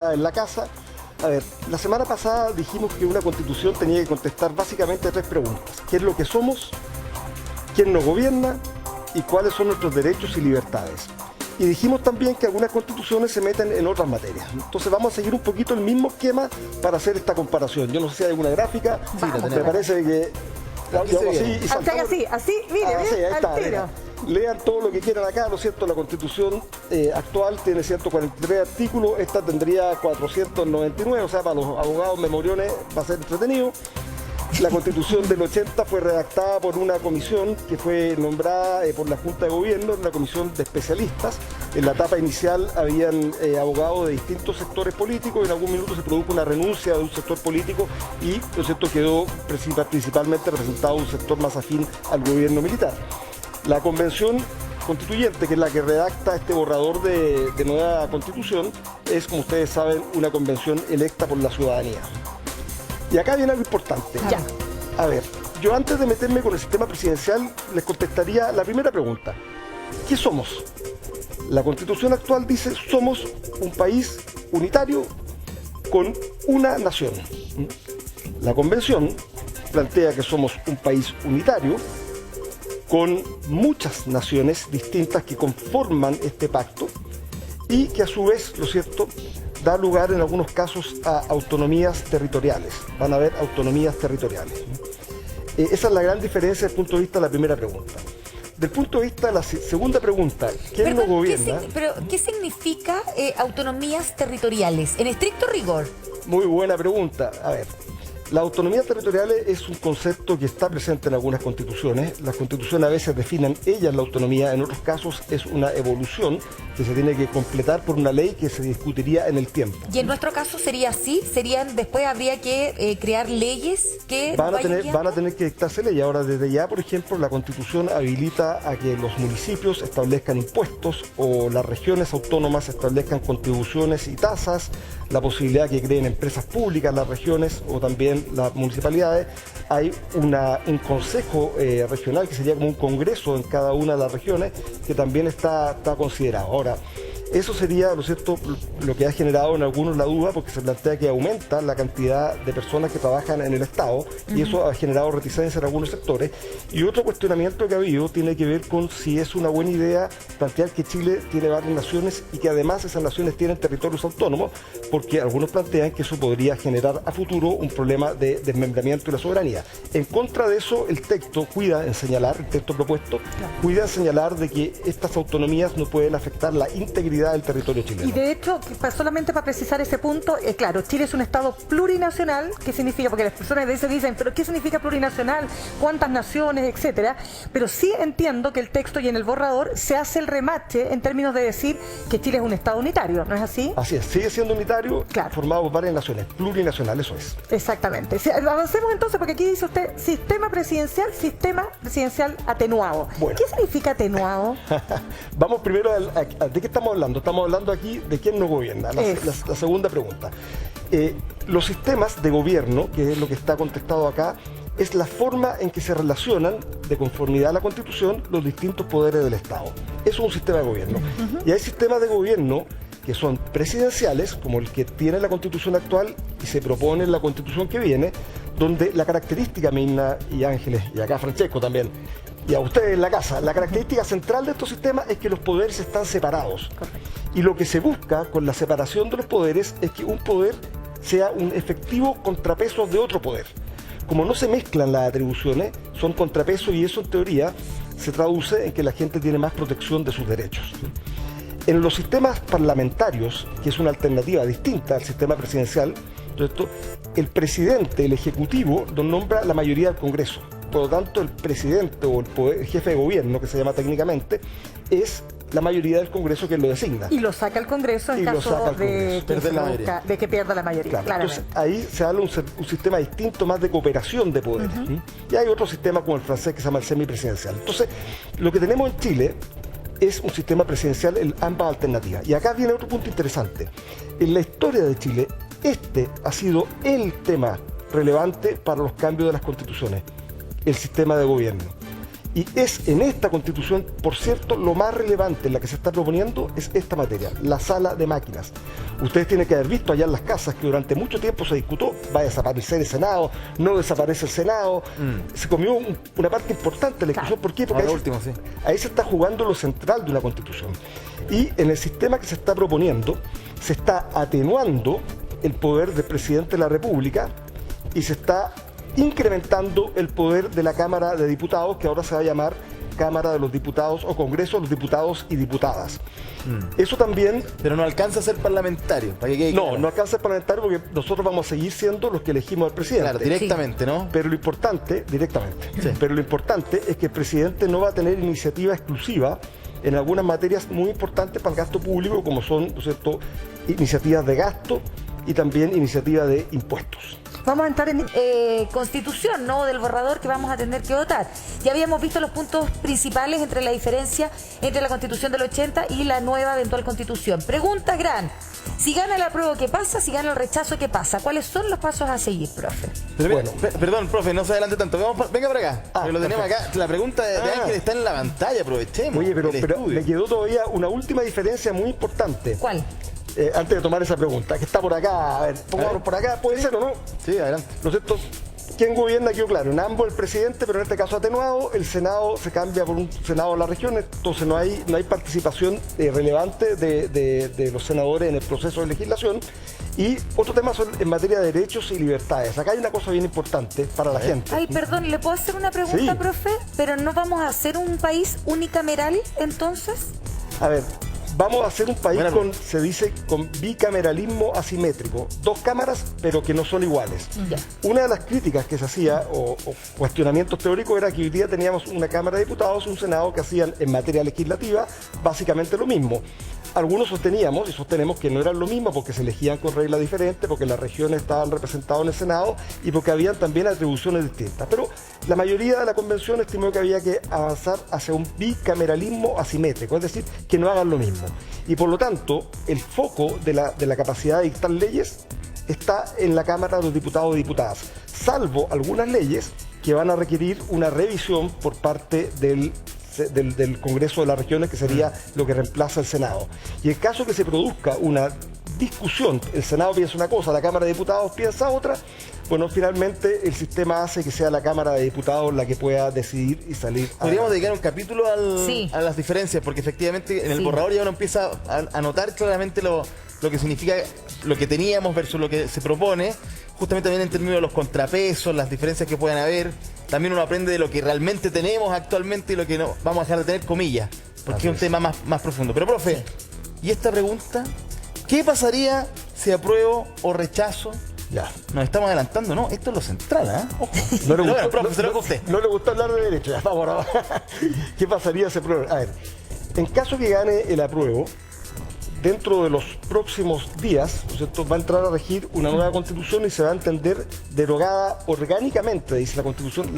en la casa. A ver, la semana pasada dijimos que una constitución tenía que contestar básicamente tres preguntas. ¿Qué es lo que somos? ¿Quién nos gobierna? ¿Y cuáles son nuestros derechos y libertades? Y dijimos también que algunas constituciones se meten en otras materias. Entonces vamos a seguir un poquito el mismo esquema para hacer esta comparación. Yo no sé si hay alguna gráfica. Sí, me parece que... Así, mire, ahí está, al tiro. Lean todo lo que quieran acá, ¿no es cierto? La Constitución actual tiene 143 artículos, esta tendría 499, o sea, para los abogados memoriones va a ser entretenido. La Constitución del 80 fue redactada por una comisión que fue nombrada por la Junta de Gobierno, una comisión de especialistas. En la etapa inicial habían abogados de distintos sectores políticos, en algún minuto se produjo una renuncia de un sector político y, ¿no es cierto?, quedó principalmente representado un sector más afín al gobierno militar. La Convención Constituyente, que es la que redacta este borrador de nueva Constitución, es, como ustedes saben, una convención electa por la ciudadanía. Y acá viene algo importante. Ya. A ver, yo antes de meterme con el sistema presidencial, les contestaría la primera pregunta. ¿Qué somos? La Constitución actual dice, somos un país unitario con una nación. La Convención plantea que somos un país unitario con muchas naciones distintas que conforman este pacto y que a su vez, lo cierto, da lugar en algunos casos a autonomías territoriales. Van a haber autonomías territoriales. Esa es la gran diferencia desde el punto de vista de la primera pregunta. Del punto de vista de la segunda pregunta, ¿quién nos gobierna? ¿Qué significa autonomías territoriales? En estricto rigor. Muy buena pregunta. A ver, la autonomía territorial es un concepto que está presente en algunas constituciones. Las constituciones a veces definen ellas la autonomía, en otros casos es una evolución que se tiene que completar por una ley que se discutiría en el tiempo. ¿Y en nuestro caso sería así? Después habría que crear leyes que van a tener que dictarse leyes. Ahora, desde ya, por ejemplo, la Constitución habilita a que los municipios establezcan impuestos o las regiones autónomas establezcan contribuciones y tasas, la posibilidad que creen empresas públicas las regiones o también las municipalidades. Hay un consejo regional que sería como un congreso en cada una de las regiones que también está considerado. Ahora, eso sería, ¿no es cierto?, lo que ha generado en algunos la duda, porque se plantea que aumenta la cantidad de personas que trabajan en el Estado y eso ha generado reticencia en algunos sectores. Y otro cuestionamiento que ha habido tiene que ver con si es una buena idea plantear que Chile tiene varias naciones y que además esas naciones tienen territorios autónomos, porque algunos plantean que eso podría generar a futuro un problema de desmembramiento de la soberanía. En contra de eso, el texto cuida en señalar, el texto propuesto, cuida en señalar de que estas autonomías no pueden afectar la integridad del territorio chileno. Y de hecho, solamente para precisar ese punto, claro, Chile es un Estado plurinacional. ¿Qué significa? Porque las personas a veces dicen, ¿pero qué significa plurinacional? ¿Cuántas naciones? Etcétera. Pero sí entiendo que el texto y en el borrador se hace el remate en términos de decir que Chile es un Estado unitario, ¿no es así? Así es, sigue siendo unitario, claro, formado por varias naciones, plurinacional, eso es. Exactamente. Avancemos entonces, porque aquí dice usted sistema presidencial atenuado. Bueno. ¿Qué significa atenuado? Vamos primero ¿de qué estamos hablando? Estamos hablando aquí de quién nos gobierna, la segunda pregunta. Los sistemas de gobierno, que es lo que está contestado acá, es la forma en que se relacionan, de conformidad a la Constitución, los distintos poderes del Estado. Eso es un sistema de gobierno. Y hay sistemas de gobierno que son presidenciales, como el que tiene la Constitución actual y se propone en la Constitución que viene, donde la característica, Mirna y Ángeles, y acá Francesco también, y a ustedes en la casa, la característica central de estos sistemas es que los poderes están separados. Correcto. Y lo que se busca con la separación de los poderes es que un poder sea un efectivo contrapeso de otro poder. Como no se mezclan las atribuciones, son contrapesos y eso en teoría se traduce en que la gente tiene más protección de sus derechos. En los sistemas parlamentarios, que es una alternativa distinta al sistema presidencial, el presidente, el ejecutivo, lo nombra la mayoría del Congreso. Por lo tanto, el presidente o el jefe de gobierno, que se llama técnicamente, es la mayoría del Congreso que lo designa. Y lo saca el Congreso en caso de que pierda la mayoría. Claro, entonces ahí se habla un sistema distinto, más de cooperación de poderes. Y hay otro sistema como el francés que se llama el semipresidencial. Entonces, lo que tenemos en Chile es un sistema presidencial en ambas alternativas. Y acá viene otro punto interesante. En la historia de Chile, este ha sido el tema relevante para los cambios de las constituciones, el sistema de gobierno. Y es en esta Constitución, por cierto, lo más relevante en la que se está proponiendo es esta materia, la sala de máquinas. Ustedes tienen que haber visto allá en las casas que durante mucho tiempo se discutió, va a desaparecer el Senado, no desaparece el Senado. Se comió una parte importante de la discusión. ¿Por qué? Porque ahí se está jugando lo central de una Constitución. Y en el sistema que se está proponiendo, se está atenuando el poder del presidente de la República y se está incrementando el poder de la Cámara de Diputados, que ahora se va a llamar Cámara de los Diputados o Congreso de los Diputados y Diputadas. Eso también... Pero no alcanza a ser parlamentario. Para que quede no, claro. no alcanza a ser parlamentario porque nosotros vamos a seguir siendo los que elegimos al presidente. Claro, directamente, ¿no? Pero lo importante, pero lo importante es que el presidente no va a tener iniciativa exclusiva en algunas materias muy importantes para el gasto público, como son, ¿no es cierto?, iniciativas de gasto y también iniciativas de impuestos. Vamos a entrar en... Constitución, ¿no? Del borrador que vamos a tener que votar. Ya habíamos visto los puntos principales entre la diferencia entre la Constitución del 80 y la nueva eventual Constitución. Pregunta gran. Si gana el apruebo, ¿qué pasa? Si gana el rechazo, ¿qué pasa? ¿Cuáles son los pasos a seguir, profe? Pero Bueno. perdón, profe, no se adelante tanto. Venga para acá. Que lo tenemos acá. La pregunta de Ángel está en la pantalla, aprovechemos. Oye, pero el estudio. me quedó todavía una última diferencia muy importante. ¿Cuál? Antes de tomar esa pregunta, que está por acá, a ver, pongámoslo por acá, ¿puede ser o no? Sí, adelante. ¿No es cierto? ¿Quién gobierna? Quedó claro, en ambos el presidente, pero en este caso atenuado, el Senado se cambia por un Senado de las regiones, entonces no hay participación relevante de los senadores en el proceso de legislación. Y otro tema son en materia de derechos y libertades. Acá hay una cosa bien importante para la gente. Ay, perdón, ¿le puedo hacer una pregunta, Sí. profe? ¿Pero no vamos a ser un país unicameral, entonces? A ver, vamos a ser un país Bueno, con, se dice, con bicameralismo asimétrico. Dos cámaras, pero que no son iguales. Ya. Una de las críticas que se hacía, o cuestionamientos teóricos, era que hoy día teníamos una Cámara de Diputados, un Senado que hacían en materia legislativa básicamente lo mismo. Algunos sosteníamos y sostenemos que no eran lo mismo porque se elegían con reglas diferentes, porque las regiones estaban representadas en el Senado y porque habían también atribuciones distintas. Pero la mayoría de la convención estimó que había que avanzar hacia un bicameralismo asimétrico, es decir, que no hagan lo mismo. Y por lo tanto, el foco de la capacidad de dictar leyes está en la Cámara de los Diputados y Diputadas, salvo algunas leyes que van a requerir una revisión por parte del Congreso de las Regiones, que sería lo que reemplaza al Senado. Y en caso que se produzca una discusión, el Senado piensa una cosa, la Cámara de Diputados piensa otra, bueno, finalmente el sistema hace que sea la Cámara de Diputados la que pueda decidir y salir. Podríamos dedicar un capítulo Sí. a las diferencias, porque efectivamente en el Sí. borrador ya uno empieza a notar claramente lo que significa lo que teníamos versus lo que se propone, justamente también en términos de los contrapesos, las diferencias que puedan haber. También uno aprende de lo que realmente tenemos actualmente y lo que no vamos a dejar de tener, comillas, porque Así es un es. tema más profundo. Pero, profe, ¿y esta pregunta? ¿Qué pasaría si apruebo o rechazo? Ya. Nos estamos adelantando, ¿no? Esto es lo central, ¿eh? Ojo. No le Pero gustó, bueno, profe, se lo hago a usted. no le gustó hablar de derecho, ya vamos ahora. ¿Qué pasaría si aprueba? A ver, en caso que gane el apruebo, dentro de los próximos días, ¿no es cierto?, va a entrar a regir una nueva constitución y se va a entender derogada orgánicamente, dice la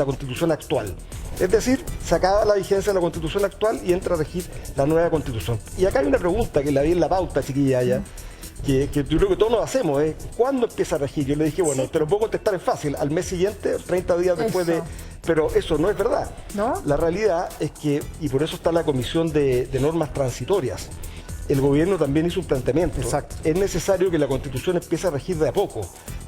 constitución actual. Es decir, se acaba la vigencia de la constitución actual y entra a regir la nueva constitución. Y acá hay una pregunta que la vi en la pauta, chiquilla, ya, que yo creo que todos nos hacemos, ¿eh? ¿Cuándo empieza a regir? Yo le dije, bueno, te lo puedo contestar en fácil, al mes siguiente, 30 días después Eso. de... Pero eso no es verdad. ¿No? La realidad es que, y por eso está la Comisión de Normas Transitorias, el gobierno también hizo un planteamiento. Exacto. Es necesario que la Constitución empiece a regir de a poco,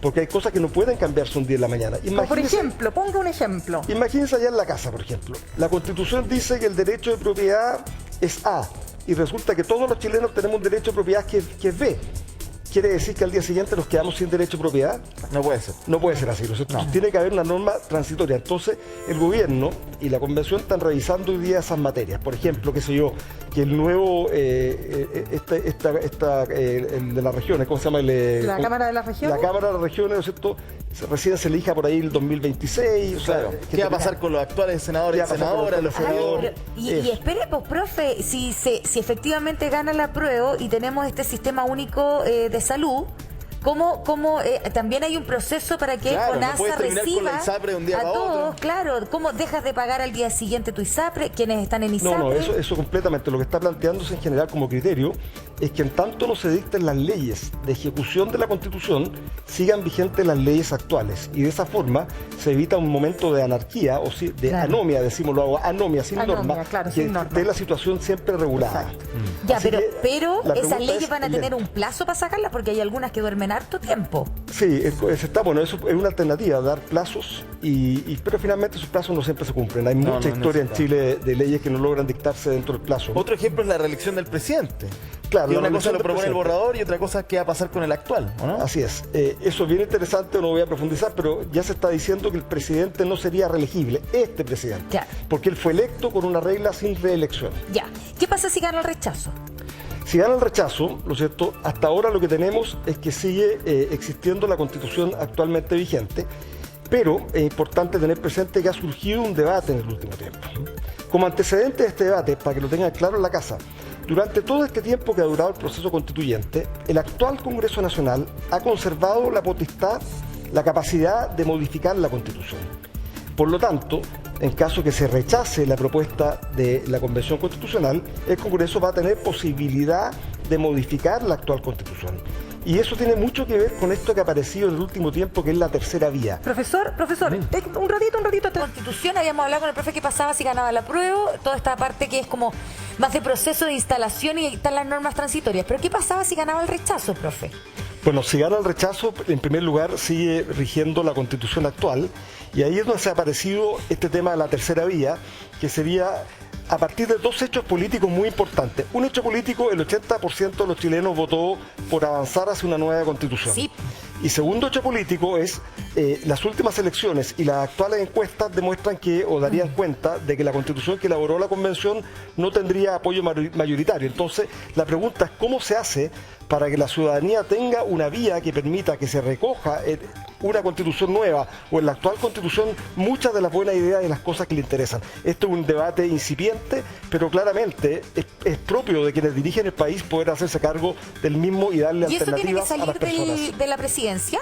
porque hay cosas que no pueden cambiarse un día en la mañana. Como por ejemplo, ponga un ejemplo. Imagínense allá en la casa, por ejemplo. La Constitución dice que el derecho de propiedad es A, y resulta que todos los chilenos tenemos un derecho de propiedad que es B. ¿Quiere decir que al día siguiente nos quedamos sin derecho de propiedad? No puede ser. No puede ser así, ¿no es cierto? Tiene que haber una norma transitoria. Entonces, el gobierno y la convención están revisando hoy día esas materias. Por ejemplo, qué sé yo, que el nuevo, el de las regiones, ¿cómo se llama? La Cámara de las Regiones. La Cámara de las Regiones, ¿no es cierto? Recién se elija por ahí el 2026. O sea, Claro. ¿Qué va a pasar con los actuales senadores y ¿Qué va a pasar con senadoras, los los Ay, senadores? pero- y Eso. espere, pues, profe, si efectivamente gana la prueba y tenemos este sistema único de salud, cómo también hay un proceso para que Claro, no FONASA puedes terminar con la reciba ISAPRE de un día a para todos, otro. claro, cómo dejas de pagar al día siguiente tu ISAPRE, quienes están en ISAPRE. No, eso completamente. Lo que está planteándose en general como criterio es que en tanto no se dicten las leyes de ejecución de la Constitución, sigan vigentes las leyes actuales. Y de esa forma se evita un momento de anarquía o de Claro. anomia, decimoslo, anomia, sin Anomia, norma, claro, que sin norma. esté la situación siempre regulada. Ya, Así pero que la esas pregunta leyes es van a tener lenta. un plazo para sacarlas porque hay algunas que duermen harto tiempo. Sí, está bueno, eso es una alternativa, dar plazos, pero finalmente esos plazos no siempre se cumplen. Hay No, mucha no historia en necesita. Chile de leyes que no logran dictarse dentro del plazo. Otro ejemplo es la reelección del presidente. Claro, Y la una cosa reelección lo del propone el presidente. borrador y otra cosa es qué va a pasar con el actual, ¿o no? Así es. Eso es bien interesante, no voy a profundizar, pero ya se está diciendo que el presidente no sería reelegible, este presidente, Claro. porque él fue electo con una regla sin reelección. Ya. ¿Qué pasa si gana el rechazo? Si gana el rechazo, ¿no es cierto? Hasta ahora lo que tenemos es que sigue existiendo la Constitución actualmente vigente, pero es importante tener presente que ha surgido un debate en el último tiempo. Como antecedente de este debate, para que lo tengan claro en la casa, durante todo este tiempo que ha durado el proceso constituyente, el actual Congreso Nacional ha conservado la potestad, la capacidad de modificar la Constitución. Por lo tanto, en caso que se rechace la propuesta de la Convención Constitucional, el Congreso va a tener posibilidad de modificar la actual Constitución. Y eso tiene mucho que ver con esto que ha aparecido en el último tiempo, que es la tercera vía. Profesor, un ratito. Constitución, habíamos hablado con el profe qué pasaba si ganaba la prueba, toda esta parte que es como más de proceso de instalación y están las normas transitorias. Pero ¿qué pasaba si ganaba el rechazo, profe? Bueno, si gana el rechazo, en primer lugar sigue rigiendo la Constitución actual, y ahí es donde se ha aparecido este tema de la tercera vía, que sería a partir de dos hechos políticos muy importantes. Un hecho político, el 80% de los chilenos votó por avanzar hacia una nueva Constitución. Sí. Y segundo hecho político es las últimas elecciones y las actuales encuestas demuestran que, o darían cuenta, de que la Constitución que elaboró la Convención no tendría apoyo mayoritario. Entonces, la pregunta es cómo se hace para que la ciudadanía tenga una vía que permita que se recoja una Constitución nueva o en la actual Constitución muchas de las buenas ideas y las cosas que le interesan. Esto es un debate incipiente, pero claramente es propio de quienes dirigen el país poder hacerse cargo del mismo y darle ¿Y eso tiene que alternativas a las salir personas. de la presidencia?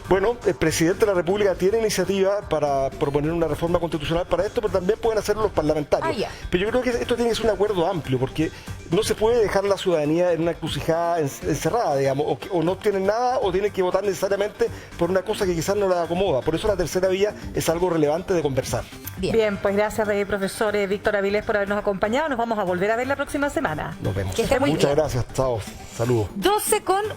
Bueno, el presidente de la República tiene iniciativa para proponer una reforma constitucional para esto, pero también pueden hacerlo los parlamentarios. Ah, ya. Pero yo creo que esto tiene que ser un acuerdo amplio, porque no se puede dejar a la ciudadanía en una encrucijada encerrada, digamos, o no tienen nada o tienen que votar necesariamente por una cosa que quizás no la acomoda. Por eso la tercera vía es algo relevante de conversar. Bien, pues gracias, profesor Víctor Avilés, por habernos acompañado. Nos vamos a volver a ver la próxima semana. Nos vemos. Que esté muy Muchas bien. gracias. Chao. Saludos. 12:04